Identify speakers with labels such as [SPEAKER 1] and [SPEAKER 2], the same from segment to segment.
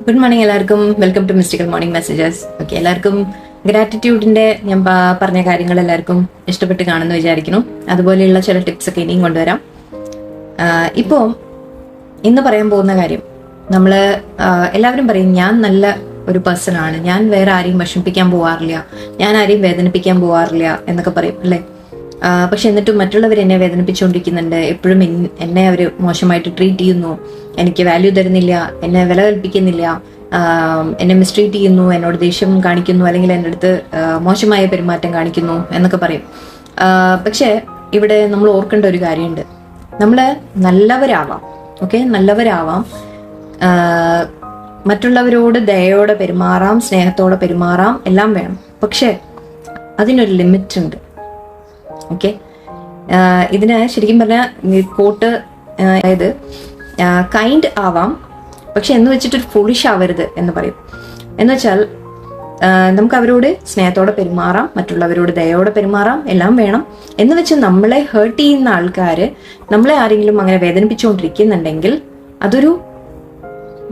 [SPEAKER 1] Good morning എല്ലാവർക്കും. Welcome to mystical morning messages. Okay, എല്ലാവർക്കും ഗ്രാറ്റിറ്റ്യൂഡിന്റെ ഞാൻ പറഞ്ഞ കാര്യങ്ങൾ എല്ലാവർക്കും ഇഷ്ടപ്പെട്ട് കാണുമെന്ന് വിചാരിക്കുന്നു. അതുപോലെയുള്ള ചില ടിപ്സ് ഒക്കെ ഇനിയും കൊണ്ടുവരാം. ഇപ്പോൾ ഇന്ന് പറയാൻ പോകുന്ന കാര്യം, നമ്മൾ എല്ലാവരും പറയും ഞാൻ നല്ല ഒരു പേഴ്സൺ ആണ്, ഞാൻ വേറെ ആരെയും വിഷമിപ്പിക്കാൻ പോവാറില്ല, ഞാൻ ആരെയും വേദനിപ്പിക്കാൻ പോവാറില്ല എന്നൊക്കെ പറയും അല്ലേ. പക്ഷെ എന്നിട്ടും മറ്റുള്ളവർ എന്നെ വേദനിപ്പിച്ചുകൊണ്ടിരിക്കുന്നുണ്ട്, എപ്പോഴും എന്നെ അവർ മോശമായിട്ട് ട്രീറ്റ് ചെയ്യുന്നു, എനിക്ക് വാല്യൂ തരുന്നില്ല, എന്നെ വില കൽപ്പിക്കുന്നില്ല, എന്നെ മിസ്ട്രീറ്റ് ചെയ്യുന്നു, എന്നോട് ദേഷ്യം കാണിക്കുന്നു, അല്ലെങ്കിൽ എൻ്റെ അടുത്ത് മോശമായ പെരുമാറ്റം കാണിക്കുന്നു എന്നൊക്കെ പറയും. പക്ഷെ ഇവിടെ നമ്മൾ ഓർക്കേണ്ട ഒരു കാര്യമുണ്ട്, നമ്മൾ നല്ലവരാവാം. ഓക്കെ, നല്ലവരാവാം, മറ്റുള്ളവരോട് ദയയോടെ പെരുമാറാം, സ്നേഹത്തോടെ പെരുമാറാം, എല്ലാം വേണം. പക്ഷെ അതിനൊരു ലിമിറ്റ് ഉണ്ട്. ഓക്കെ, ഇതിന് ശരിക്കും പറഞ്ഞാൽ കോട്ട്, അതായത് കൈൻഡ് ആവാം, പക്ഷെ എന്ന് വെച്ചിട്ടൊരു ഫുളിഷ് ആവരുത് എന്ന് പറയും. എന്ന് വെച്ചാൽ നമുക്ക് അവരോട് സ്നേഹത്തോടെ പെരുമാറാം, മറ്റുള്ളവരോട് ദയോടെ പെരുമാറാം, എല്ലാം വേണം. എന്ന് വെച്ച് നമ്മളെ ഹേർട്ട് ചെയ്യുന്ന ആൾക്കാർ നമ്മളെ ആരെങ്കിലും അങ്ങനെ വേദനിപ്പിച്ചുകൊണ്ടിരിക്കുന്നുണ്ടെങ്കിൽ അതൊരു,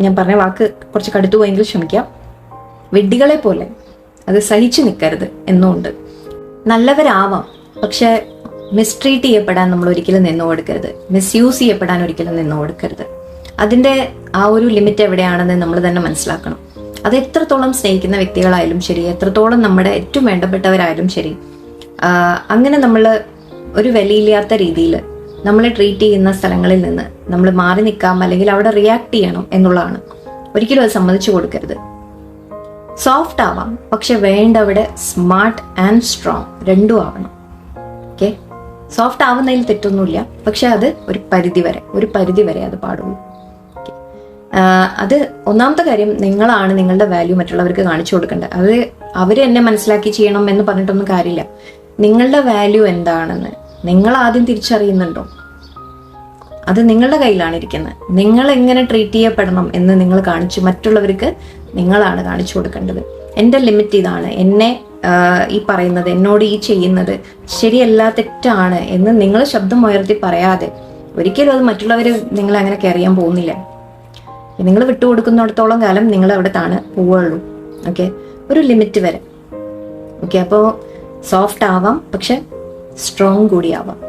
[SPEAKER 1] ഞാൻ പറഞ്ഞ വാക്ക് കുറച്ച് കടുത്തു പോയെങ്കിൽ ക്ഷമിക്കാം, വെഡ്ഡികളെ പോലെ അത് സഹിച്ചു നിൽക്കരുത് എന്നുണ്ട്. നല്ലവരാവാം, പക്ഷെ മിസ്ട്രീറ്റ് ചെയ്യപ്പെടാൻ നമ്മൾ ഒരിക്കലും നിന്നു കൊടുക്കരുത്, മിസ്യൂസ് ചെയ്യപ്പെടാൻ ഒരിക്കലും നിന്നു കൊടുക്കരുത്. അതിൻ്റെ ആ ഒരു ലിമിറ്റ് എവിടെയാണെന്ന് നമ്മൾ തന്നെ മനസ്സിലാക്കണം. അത് എത്രത്തോളം സ്നേഹിക്കുന്ന വ്യക്തികളായാലും ശരി, എത്രത്തോളം നമ്മുടെ ഏറ്റവും വേണ്ടപ്പെട്ടവരായാലും ശരി, അങ്ങനെ നമ്മൾ ഒരു വിലയില്ലാത്ത രീതിയിൽ നമ്മളെ ട്രീറ്റ് ചെയ്യുന്ന സ്ഥലങ്ങളിൽ നിന്ന് നമ്മൾ മാറി നിൽക്കാം, അല്ലെങ്കിൽ അവിടെ റിയാക്ട് ചെയ്യണം എന്നുള്ളതാണ്. ഒരിക്കലും അത് സമ്മതിച്ചു കൊടുക്കരുത്. സോഫ്റ്റ് ആവാം, പക്ഷെ വേണ്ടവിടെ സ്മാർട്ട് ആൻഡ് സ്ട്രോങ് രണ്ടും ആവണം. ഓക്കെ, സോഫ്റ്റ് ആവുന്നതിൽ തെറ്റൊന്നുമില്ല, പക്ഷെ അത് ഒരു പരിധി വരെ അത് പാടുള്ളൂ. അത് ഒന്നാമത്തെ കാര്യം, നിങ്ങളാണ് നിങ്ങളുടെ വാല്യൂ മറ്റുള്ളവർക്ക് കാണിച്ചു കൊടുക്കേണ്ടത്. അത് അവർ എന്നെ മനസ്സിലാക്കി ചെയ്യണം എന്ന് പറഞ്ഞിട്ടൊന്നും കാര്യമില്ല. നിങ്ങളുടെ വാല്യൂ എന്താണെന്ന് നിങ്ങൾ ആദ്യം തിരിച്ചറിയുന്നുണ്ടോ? അത് നിങ്ങളുടെ കയ്യിലാണ് ഇരിക്കുന്നത്. നിങ്ങൾ എങ്ങനെ ട്രീറ്റ് ചെയ്യപ്പെടണം എന്ന് നിങ്ങൾ മറ്റുള്ളവർക്ക് നിങ്ങളാണ് കാണിച്ചു കൊടുക്കേണ്ടത്. എൻ്റെ ലിമിറ്റ് ഇതാണ്, എന്നെ ഈ പറയുന്നത്, എന്നോട് ഈ ചെയ്യുന്നത് ശരിയല്ല, തെറ്റാണ് എന്ന് നിങ്ങൾ ശബ്ദം ഉയർത്തി പറയാതെ ഒരിക്കലും അത് മറ്റുള്ളവർ നിങ്ങളെ അങ്ങനെ കെയർ ചെയ്യാൻ പോകുന്നില്ല. നിങ്ങൾ വിട്ടുകൊടുക്കുന്നിടത്തോളം കാലം നിങ്ങൾ അവിടെ പോവുള്ളൂ. ഓക്കെ, ഒരു ലിമിറ്റ് വരെ. ഓക്കെ, അപ്പോൾ സോഫ്റ്റ് ആവാം, പക്ഷെ സ്ട്രോങ് കൂടി ആവാം.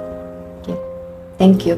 [SPEAKER 1] Okay, thank you.